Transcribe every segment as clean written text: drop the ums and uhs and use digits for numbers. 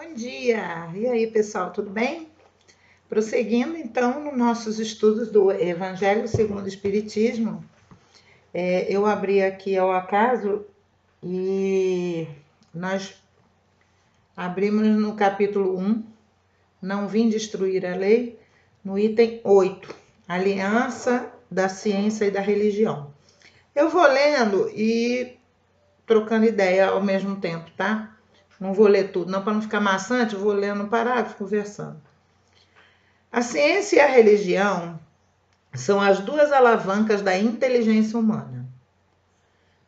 Bom dia! E aí, pessoal, tudo bem? Prosseguindo, então, nos nossos estudos do Evangelho segundo o Espiritismo, eu abri aqui ao acaso e nós abrimos no capítulo 1, Não Vim Destruir a Lei, no item 8, Aliança da Ciência e da Religião. Eu vou lendo e trocando ideia ao mesmo tempo, tá? Não vou ler tudo, não, para não ficar maçante, eu vou lendo um parágrafo, conversando. A ciência e a religião são as duas alavancas da inteligência humana.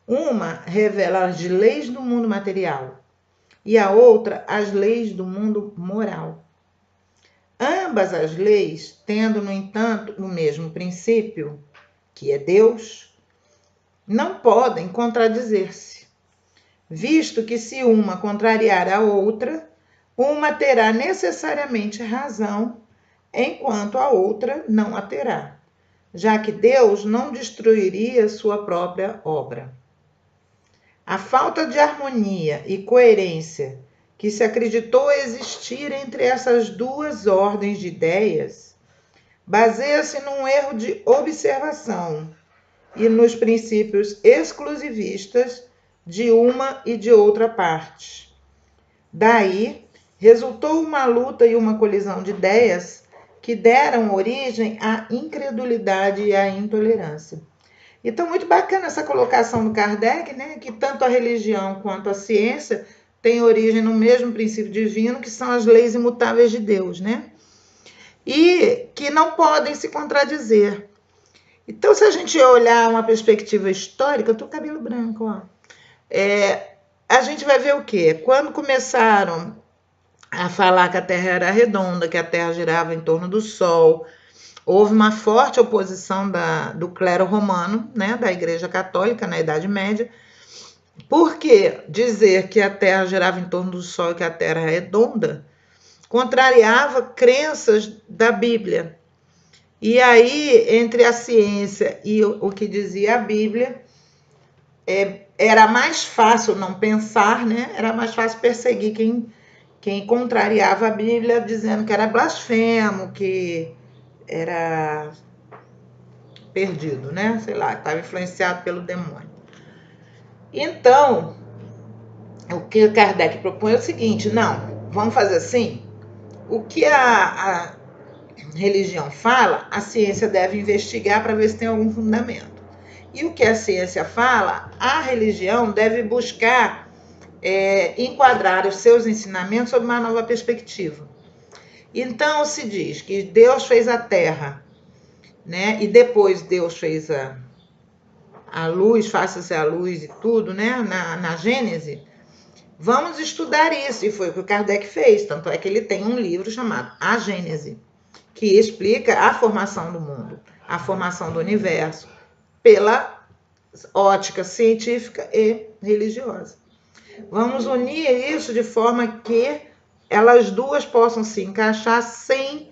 Uma revela as leis do mundo material e a outra as leis do mundo moral. Ambas as leis, tendo, no entanto, o mesmo princípio, que é Deus, não podem contradizer-se, visto que se uma contrariar a outra, uma terá necessariamente razão, enquanto a outra não a terá, já que Deus não destruiria sua própria obra. A falta de harmonia e coerência que se acreditou existir entre essas duas ordens de ideias baseia-se num erro de observação e nos princípios exclusivistas de uma e de outra parte. Daí, resultou uma luta e uma colisão de ideias que deram origem à incredulidade e à intolerância. Então, muito bacana essa colocação do Kardec, né? Que tanto a religião quanto a ciência têm origem no mesmo princípio divino, que são as leis imutáveis de Deus, né? E que não podem se contradizer. Então, se a gente olhar uma perspectiva histórica, eu tô com cabelo branco, ó. A gente vai ver o quê? Quando começaram a falar que a Terra era redonda, que a Terra girava em torno do Sol, houve uma forte oposição do clero romano, né, da Igreja Católica na Idade Média, porque dizer que a Terra girava em torno do Sol e que a Terra era redonda contrariava crenças da Bíblia. E aí, entre a ciência e o que dizia a Bíblia, era mais fácil não pensar, né? Era mais fácil perseguir quem contrariava a Bíblia, dizendo que era blasfemo, que era perdido, né? Sei lá, que estava influenciado pelo demônio. Então, o que o Kardec propõe é o seguinte: não, vamos fazer assim? O que a religião fala, a ciência deve investigar para ver se tem algum fundamento. E o que a ciência fala, a religião deve buscar enquadrar os seus ensinamentos sob uma nova perspectiva. Então se diz que Deus fez a Terra, né? E depois Deus fez a luz, faça-se a luz e tudo, né? Na Gênese. Vamos estudar isso, e foi o que o Kardec fez, tanto é que ele tem um livro chamado A Gênese, que explica a formação do mundo, a formação do universo, pela ótica científica e religiosa. Vamos unir isso de forma que elas duas possam se encaixar sem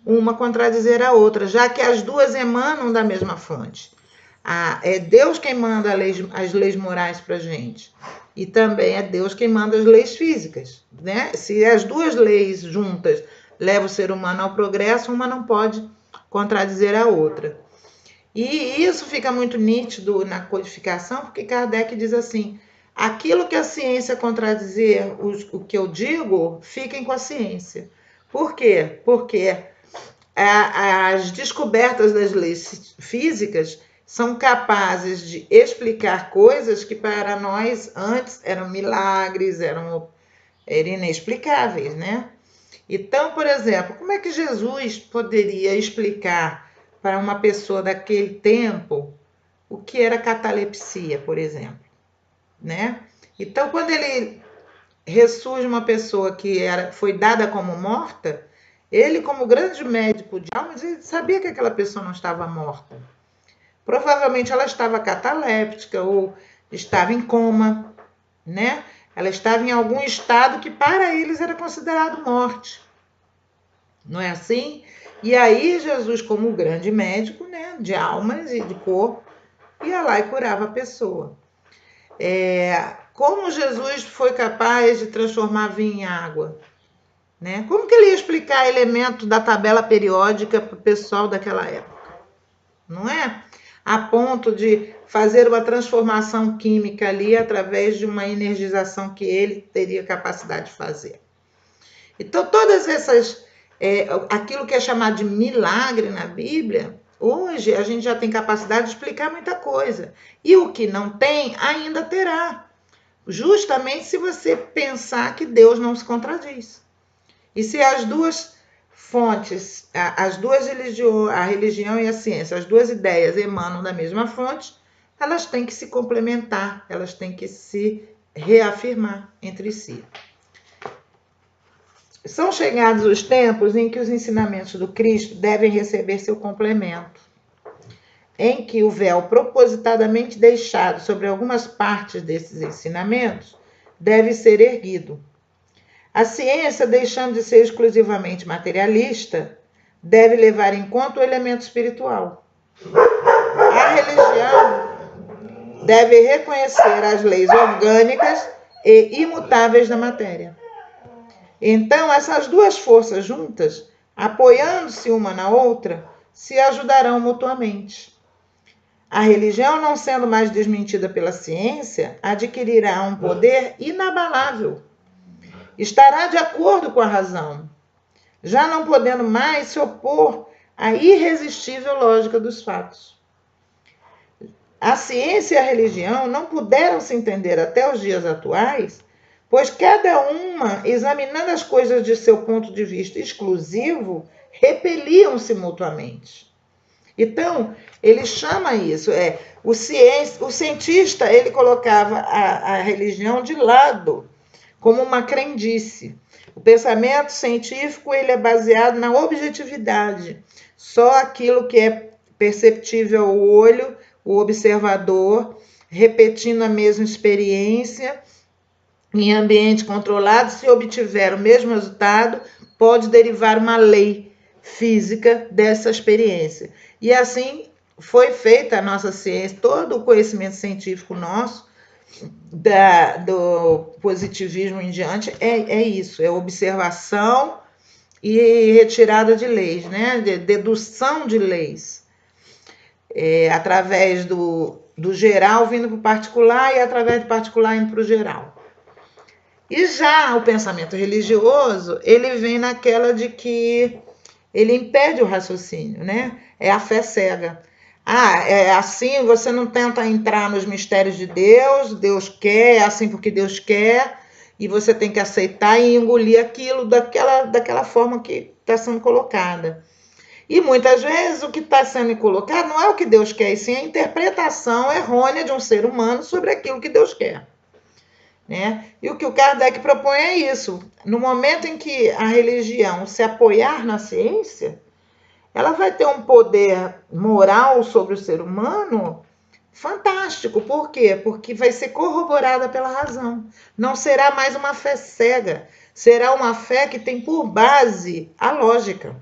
uma contradizer a outra, já que as duas emanam da mesma fonte. É Deus quem manda as leis morais para a gente. E também é Deus quem manda as leis físicas, né? Se as duas leis juntas levam o ser humano ao progresso, uma não pode contradizer a outra. E isso fica muito nítido na codificação, porque Kardec diz assim: aquilo que a ciência contradizer, o que eu digo, fiquem com a ciência. Por quê? Porque as descobertas das leis físicas são capazes de explicar coisas que para nós antes eram milagres, eram inexplicáveis, né? Então, por exemplo, como é que Jesus poderia explicar para uma pessoa daquele tempo o que era catalepsia, por exemplo, né? Então, quando ele ressurge uma pessoa que foi dada como morta, ele, como grande médico de almas, ele sabia que aquela pessoa não estava morta. Provavelmente ela estava cataléptica ou estava em coma, né? Ela estava em algum estado que para eles era considerado morte. Não é assim? E aí Jesus, como um grande médico, né, de almas e de corpo, ia lá e curava a pessoa. Como Jesus foi capaz de transformar vinho em água? né? Como que ele ia explicar elementos da tabela periódica para o pessoal daquela época? Não é? A ponto de fazer uma transformação química ali através de uma energização que ele teria capacidade de fazer. Então, todas essas, aquilo que é chamado de milagre na Bíblia, hoje a gente já tem capacidade de explicar muita coisa. E o que não tem, ainda terá. Justamente se você pensar que Deus não se contradiz. E se as duas fontes, as duas religiões, a religião e a ciência, as duas ideias emanam da mesma fonte, elas têm que se complementar, elas têm que se reafirmar entre si. São chegados os tempos em que os ensinamentos do Cristo devem receber seu complemento, em que o véu propositadamente deixado sobre algumas partes desses ensinamentos deve ser erguido. A ciência, deixando de ser exclusivamente materialista, deve levar em conta o elemento espiritual. A religião deve reconhecer as leis orgânicas e imutáveis da matéria. Então, essas duas forças juntas, apoiando-se uma na outra, se ajudarão mutuamente. A religião, não sendo mais desmentida pela ciência, adquirirá um poder inabalável. Estará de acordo com a razão, já não podendo mais se opor à irresistível lógica dos fatos. A ciência e a religião não puderam se entender até os dias atuais, pois cada uma, examinando as coisas de seu ponto de vista exclusivo, repeliam-se mutuamente. Então, ele chama isso, o cientista, ele colocava a religião de lado, como uma crendice. O pensamento científico, ele é baseado na objetividade, só aquilo que é perceptível ao olho, o observador, repetindo a mesma experiência, em ambiente controlado, se obtiver o mesmo resultado, pode derivar uma lei física dessa experiência. E assim foi feita a nossa ciência, todo o conhecimento científico nosso, do positivismo em diante, é isso, é observação e retirada de leis, né? Dedução de leis, através do geral vindo para o particular e através do particular indo para o geral. E já o pensamento religioso, ele vem naquela de que ele impede o raciocínio, né? É a fé cega. É assim, você não tenta entrar nos mistérios de Deus, Deus quer, é assim porque Deus quer, e você tem que aceitar e engolir aquilo daquela forma que está sendo colocada. E muitas vezes o que está sendo colocado não é o que Deus quer, e sim a interpretação errônea de um ser humano sobre aquilo que Deus quer. Né? E o que o Kardec propõe é isso. No momento em que a religião se apoiar na ciência, ela vai ter um poder moral sobre o ser humano fantástico. Por quê? Porque vai ser corroborada pela razão. Não será mais uma fé cega. Será uma fé que tem por base a lógica.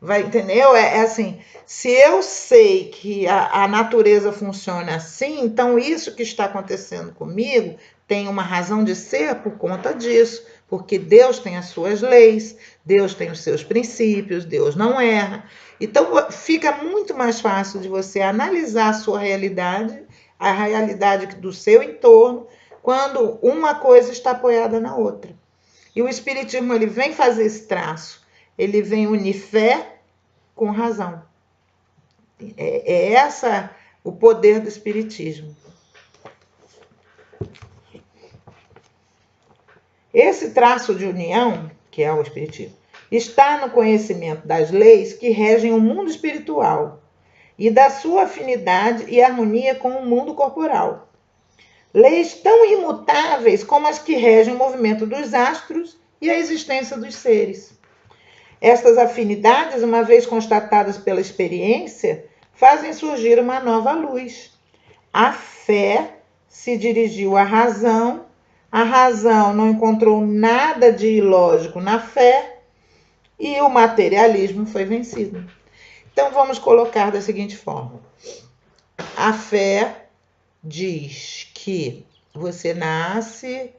Vai, entendeu? Assim, se eu sei que a natureza funciona assim, então isso que está acontecendo comigo tem uma razão de ser por conta disso, porque Deus tem as suas leis, Deus tem os seus princípios, Deus não erra. Então fica muito mais fácil de você analisar a sua realidade, a realidade do seu entorno, quando uma coisa está apoiada na outra. E o Espiritismo, ele vem fazer esse traço, ele vem unir fé com razão. É essa o poder do Espiritismo. Esse traço de união, que é o Espiritismo, está no conhecimento das leis que regem o mundo espiritual e da sua afinidade e harmonia com o mundo corporal. Leis tão imutáveis como as que regem o movimento dos astros e a existência dos seres. Estas afinidades, uma vez constatadas pela experiência, fazem surgir uma nova luz. A fé se dirigiu à razão, a razão não encontrou nada de ilógico na fé e o materialismo foi vencido. Então vamos colocar da seguinte forma. A fé diz que você nasce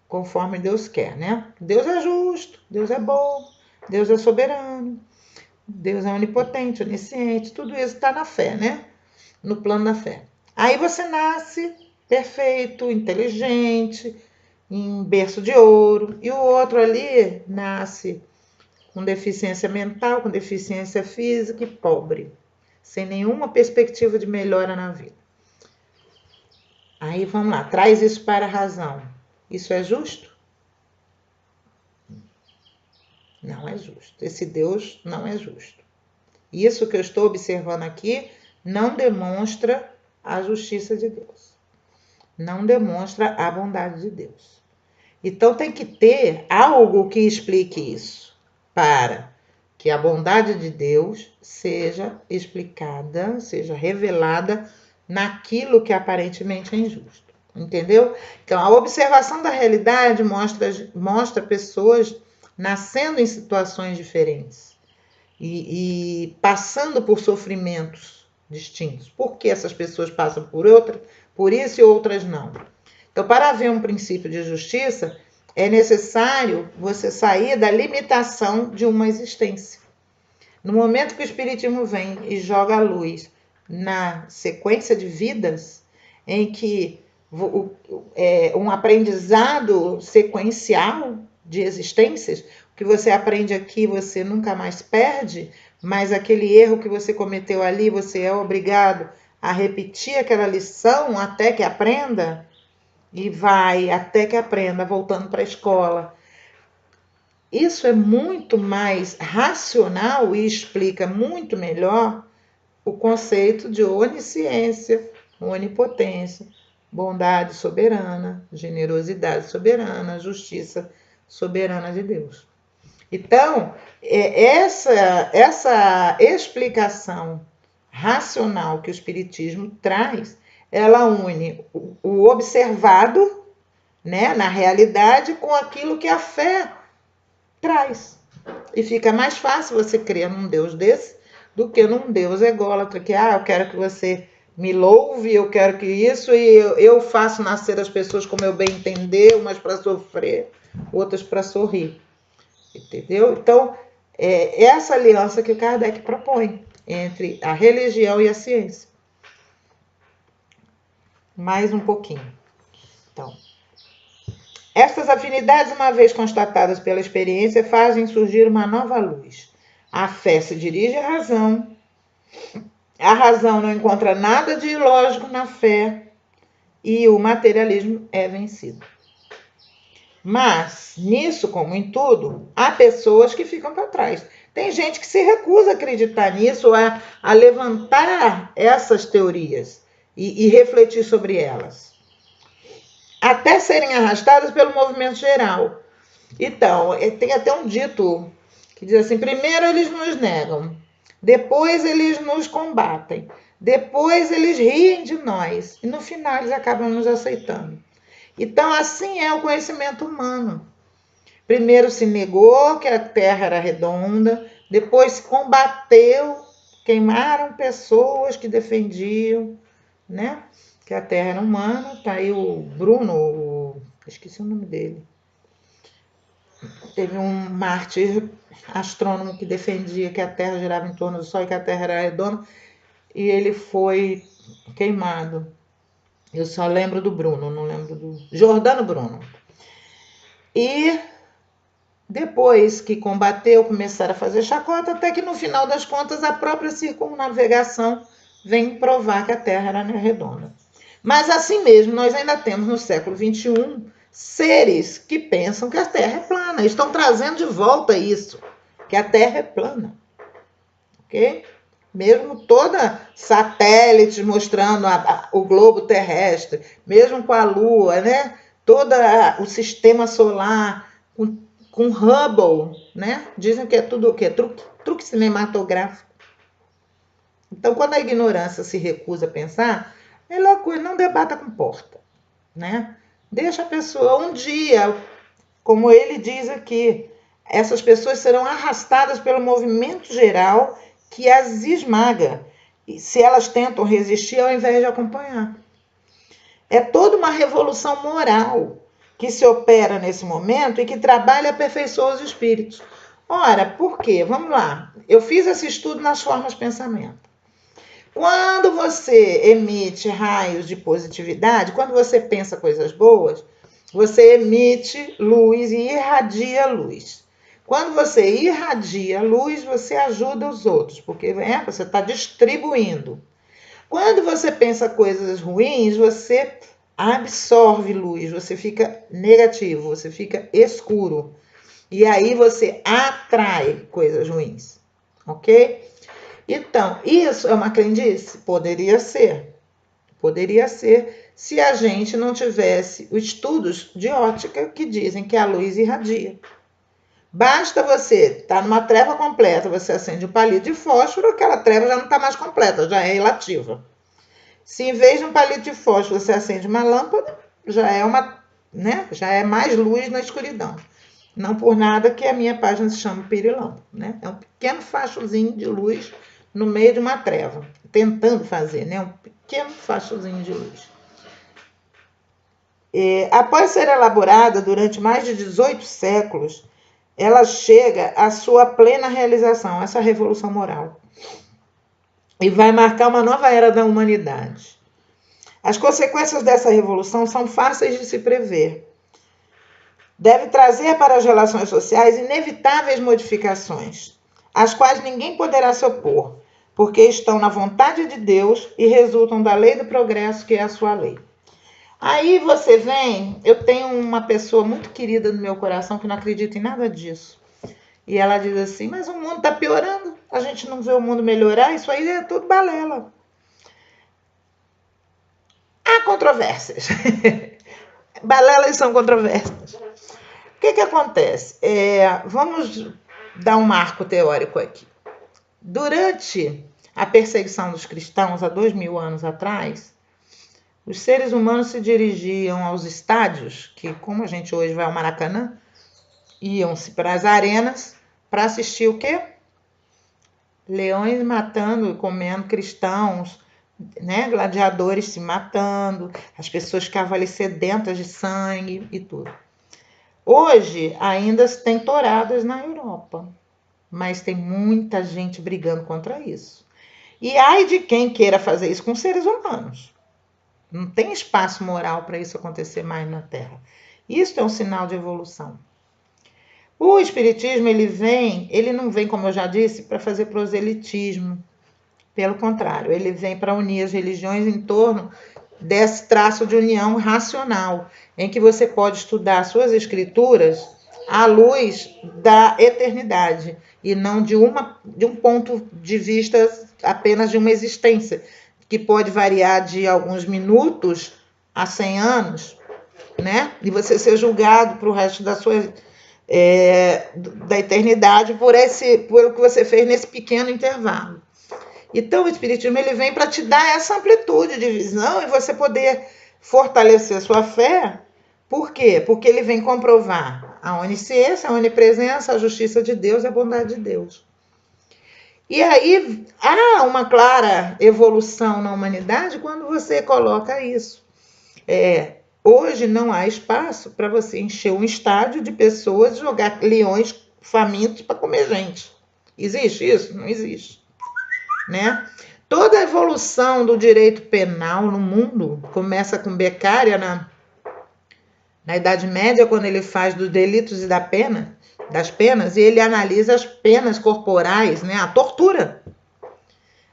conforme Deus quer, né? Deus é justo, Deus é bom, Deus é soberano, Deus é onipotente, onisciente, tudo isso está na fé, né? No plano da fé. Aí você nasce perfeito, inteligente, em berço de ouro, e o outro ali nasce com deficiência mental, com deficiência física e pobre, sem nenhuma perspectiva de melhora na vida. Aí vamos lá, traz isso para a razão. Isso é justo? Não é justo. Esse Deus não é justo. Isso que eu estou observando aqui não demonstra a justiça de Deus. Não demonstra a bondade de Deus. Então tem que ter algo que explique isso, para que a bondade de Deus seja explicada, seja revelada naquilo que aparentemente é injusto. Entendeu? Então, a observação da realidade mostra pessoas nascendo em situações diferentes e passando por sofrimentos distintos. Por que essas pessoas passam por isso e outras não? Então, para haver um princípio de justiça, é necessário você sair da limitação de uma existência. No momento que o Espiritismo vem e joga a luz na sequência de vidas, em que um aprendizado sequencial de existências, o que você aprende aqui você nunca mais perde, mas aquele erro que você cometeu ali, você é obrigado a repetir aquela lição até que aprenda, e vai até que aprenda, voltando para a escola. Isso é muito mais racional e explica muito melhor o conceito de onisciência, onipotência, bondade soberana, generosidade soberana, justiça soberana de Deus. Então, essa explicação racional que o Espiritismo traz, ela une o observado, né, na realidade com aquilo que a fé traz. E fica mais fácil você crer num Deus desse do que num Deus ególatra, que eu quero que você me louve, eu quero que isso, e eu faço nascer as pessoas como eu bem entender, umas para sofrer, outras para sorrir. Entendeu? Então, essa aliança que o Kardec propõe entre a religião e a ciência. Mais um pouquinho. Então, estas afinidades, uma vez constatadas pela experiência, fazem surgir uma nova luz. A fé se dirige à razão. A razão não encontra nada de ilógico na fé e o materialismo é vencido. Mas, nisso, como em tudo, há pessoas que ficam para trás. Tem gente que se recusa a acreditar nisso, a levantar essas teorias e refletir sobre elas, até serem arrastadas pelo movimento geral. Então, tem até um dito que diz assim: primeiro eles nos negam, depois eles nos combatem, depois eles riem de nós e no final eles acabam nos aceitando. Então, assim é o conhecimento humano. Primeiro se negou que a Terra era redonda, depois se combateu, queimaram pessoas que defendiam, né, que a Terra era humana. Tá aí o Bruno, esqueci o nome dele. Teve um mártir astrônomo que defendia que a Terra girava em torno do Sol e que a Terra era redonda, e ele foi queimado. Eu só lembro do Bruno, não lembro do Giordano Bruno. E depois que combateu, começaram a fazer chacota, até que no final das contas a própria circunnavegação vem provar que a Terra era redonda. Mas assim mesmo, nós ainda temos no século XXI seres que pensam que a Terra é plana. Estão trazendo de volta isso, que a Terra é plana. Ok? Mesmo toda satélite mostrando o globo terrestre, mesmo com a Lua, né? Todo o sistema solar, com Hubble, né? Dizem que é tudo o quê? Truque cinematográfico. Então, quando a ignorância se recusa a pensar, melhor coisa, não debata com porta, né? Deixa a pessoa um dia, como ele diz aqui, essas pessoas serão arrastadas pelo movimento geral que as esmaga, se elas tentam resistir ao invés de acompanhar. É toda uma revolução moral que se opera nesse momento e que trabalha e aperfeiçoa os espíritos. Ora, por quê? Vamos lá. Eu fiz esse estudo nas formas de pensamento. Quando você emite raios de positividade, quando você pensa coisas boas, você emite luz e irradia luz. Quando você irradia luz, você ajuda os outros, porque você está distribuindo. Quando você pensa coisas ruins, você absorve luz, você fica negativo, você fica escuro. E aí você atrai coisas ruins, ok? Então, isso é uma crendice? Poderia ser. Poderia ser se a gente não tivesse os estudos de ótica que dizem que a luz irradia. Basta você estar numa treva completa, você acende um palito de fósforo, aquela treva já não está mais completa, já é relativa. Se em vez de um palito de fósforo você acende uma lâmpada, já é mais luz na escuridão. Não por nada que a minha página se chama Pirilão, né? É um pequeno fachozinho de luz no meio de uma treva, tentando fazer, né? Um pequeno fachozinho de luz. Após ser elaborada durante mais de 18 séculos, ela chega à sua plena realização, essa revolução moral. E vai marcar uma nova era da humanidade. As consequências dessa revolução são fáceis de se prever. Deve trazer para as relações sociais inevitáveis modificações, às quais ninguém poderá se opor, porque estão na vontade de Deus e resultam da lei do progresso, que é a sua lei. Aí você vem, eu tenho uma pessoa muito querida no meu coração que não acredita em nada disso. E ela diz assim, mas o mundo está piorando, a gente não vê o mundo melhorar, isso aí é tudo balela. Há controvérsias. Balelas são controvérsias. O que acontece? Vamos dar um marco teórico aqui. Durante a perseguição dos cristãos, há 2000 anos atrás, os seres humanos se dirigiam aos estádios, que como a gente hoje vai ao Maracanã, iam-se para as arenas para assistir o quê? Leões matando e comendo cristãos, né? Gladiadores se matando, as pessoas ficavam ali sedentas de sangue e tudo. Hoje ainda tem touradas na Europa, mas tem muita gente brigando contra isso. E ai de quem queira fazer isso com seres humanos. Não tem espaço moral para isso acontecer mais na Terra. Isso é um sinal de evolução. O Espiritismo, ele não vem, como eu já disse, para fazer proselitismo. Pelo contrário, ele vem para unir as religiões em torno desse traço de união racional, em que você pode estudar suas escrituras à luz da eternidade e não de um ponto de vista apenas de uma existência, que pode variar de alguns minutos a 100 anos, né? E você ser julgado para o resto da sua da eternidade por o que você fez nesse pequeno intervalo. Então o Espiritismo ele vem para te dar essa amplitude de visão e você poder fortalecer a sua fé. Por quê? Porque ele vem comprovar a onisciência, a onipresença, a justiça de Deus e a bondade de Deus. E aí há uma clara evolução na humanidade quando você coloca isso. Hoje não há espaço para você encher um estádio de pessoas e jogar leões famintos para comer gente. Existe isso? Não existe. Né? Toda a evolução do direito penal no mundo começa com Beccaria na Idade Média, quando ele faz dos delitos e das penas, e ele analisa as penas corporais, né? A tortura.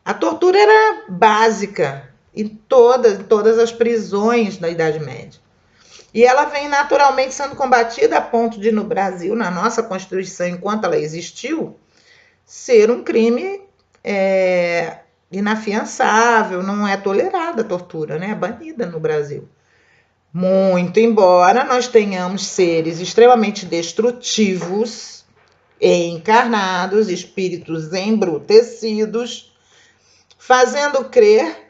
A tortura era básica em todas as prisões da Idade Média. E ela vem naturalmente sendo combatida a ponto de, no Brasil, na nossa Constituição, enquanto ela existiu, ser um crime inafiançável, não é tolerada a tortura, né? É banida no Brasil. Muito embora nós tenhamos seres extremamente destrutivos, encarnados, espíritos embrutecidos, fazendo crer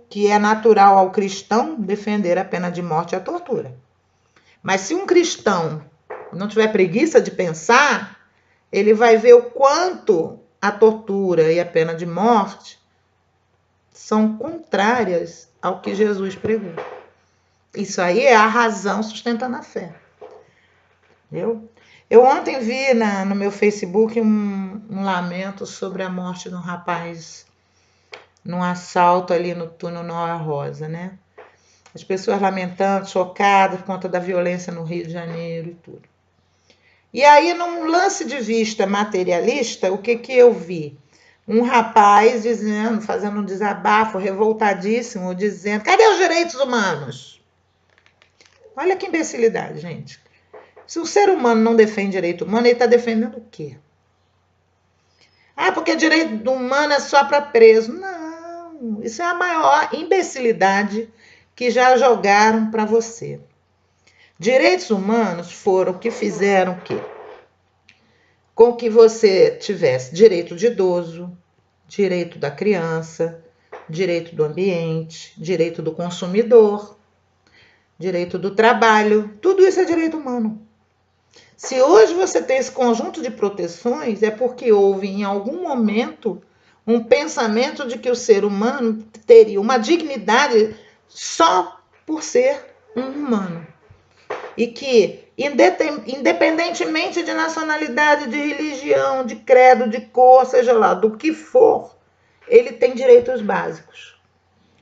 que é natural ao cristão defender a pena de morte e a tortura. Mas se um cristão não tiver preguiça de pensar, ele vai ver o quanto a tortura e a pena de morte são contrárias ao que Jesus pregou. Isso aí é a razão sustentando a fé. Entendeu? Eu ontem vi no meu Facebook um lamento sobre a morte de um rapaz num assalto ali no túnel Noa Rosa, né? As pessoas lamentando, chocadas por conta da violência no Rio de Janeiro e tudo. E aí, num lance de vista materialista, o que eu vi? Um rapaz dizendo, fazendo um desabafo revoltadíssimo, dizendo: cadê os direitos humanos? Olha que imbecilidade, gente. Se o ser humano não defende direito humano, ele está defendendo o quê? Ah, porque direito humano é só para preso. Não, isso é a maior imbecilidade que já jogaram para você. Direitos humanos foram o que fizeram o quê? Com que você tivesse direito de idoso, direito da criança, direito do ambiente, direito do consumidor, direito do trabalho. Tudo isso é direito humano. Se hoje você tem esse conjunto de proteções, é porque houve em algum momento um pensamento de que o ser humano teria uma dignidade só por ser um humano. E que, independentemente de nacionalidade, de religião, de credo, de cor, seja lá do que for, ele tem direitos básicos.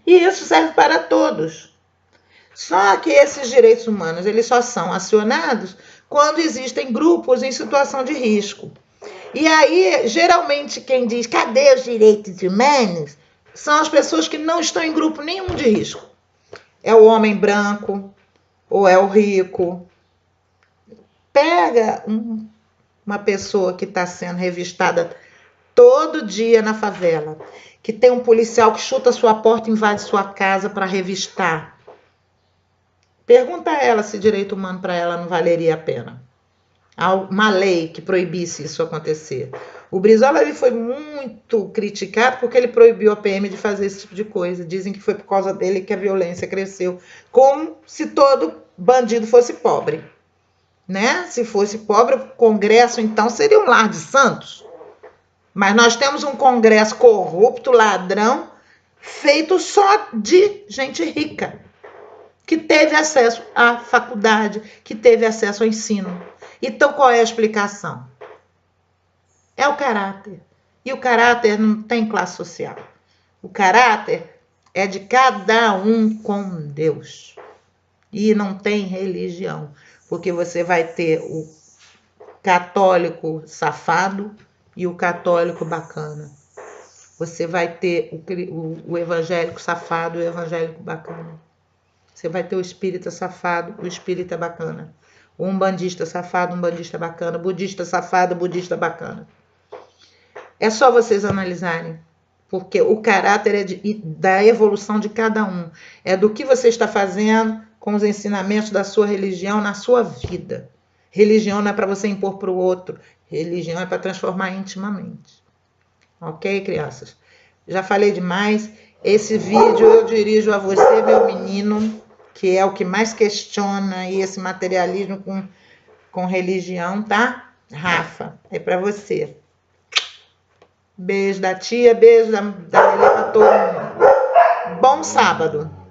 E isso serve para todos. Só que esses direitos humanos, eles só são acionados quando existem grupos em situação de risco. E aí, geralmente, quem diz, cadê os direitos humanos? São as pessoas que não estão em grupo nenhum de risco. É o homem branco, ou é o rico. Pega uma pessoa que está sendo revistada todo dia na favela, que tem um policial que chuta sua porta e invade sua casa para revistar. Pergunta a ela se direito humano para ela não valeria a pena. Há uma lei que proibisse isso acontecer. O Brizola ele foi muito criticado porque ele proibiu a PM de fazer esse tipo de coisa. Dizem que foi por causa dele que a violência cresceu. Como se todo bandido fosse pobre. Né? Se fosse pobre, o Congresso então seria um lar de santos. Mas nós temos um Congresso corrupto, ladrão, feito só de gente rica, que teve acesso à faculdade, que teve acesso ao ensino. Então, qual é a explicação? É o caráter. E o caráter não tem classe social. O caráter é de cada um com Deus. E não tem religião. Porque você vai ter o católico safado e o católico bacana. Você vai ter o evangélico safado e o evangélico bacana. Você vai ter o espírita safado, o espírita bacana. O umbandista safado, umbandista bacana. O budista safado, o budista bacana. É só vocês analisarem. Porque o caráter é da evolução de cada um. É do que você está fazendo com os ensinamentos da sua religião na sua vida. Religião não é para você impor para o outro. Religião é para transformar intimamente. Ok, crianças? Já falei demais. Esse vídeo eu dirijo a você, meu menino, que é o que mais questiona esse materialismo com religião, tá? Rafa, é para você. Beijo da tia, beijo da Lelê para todo mundo. Bom sábado.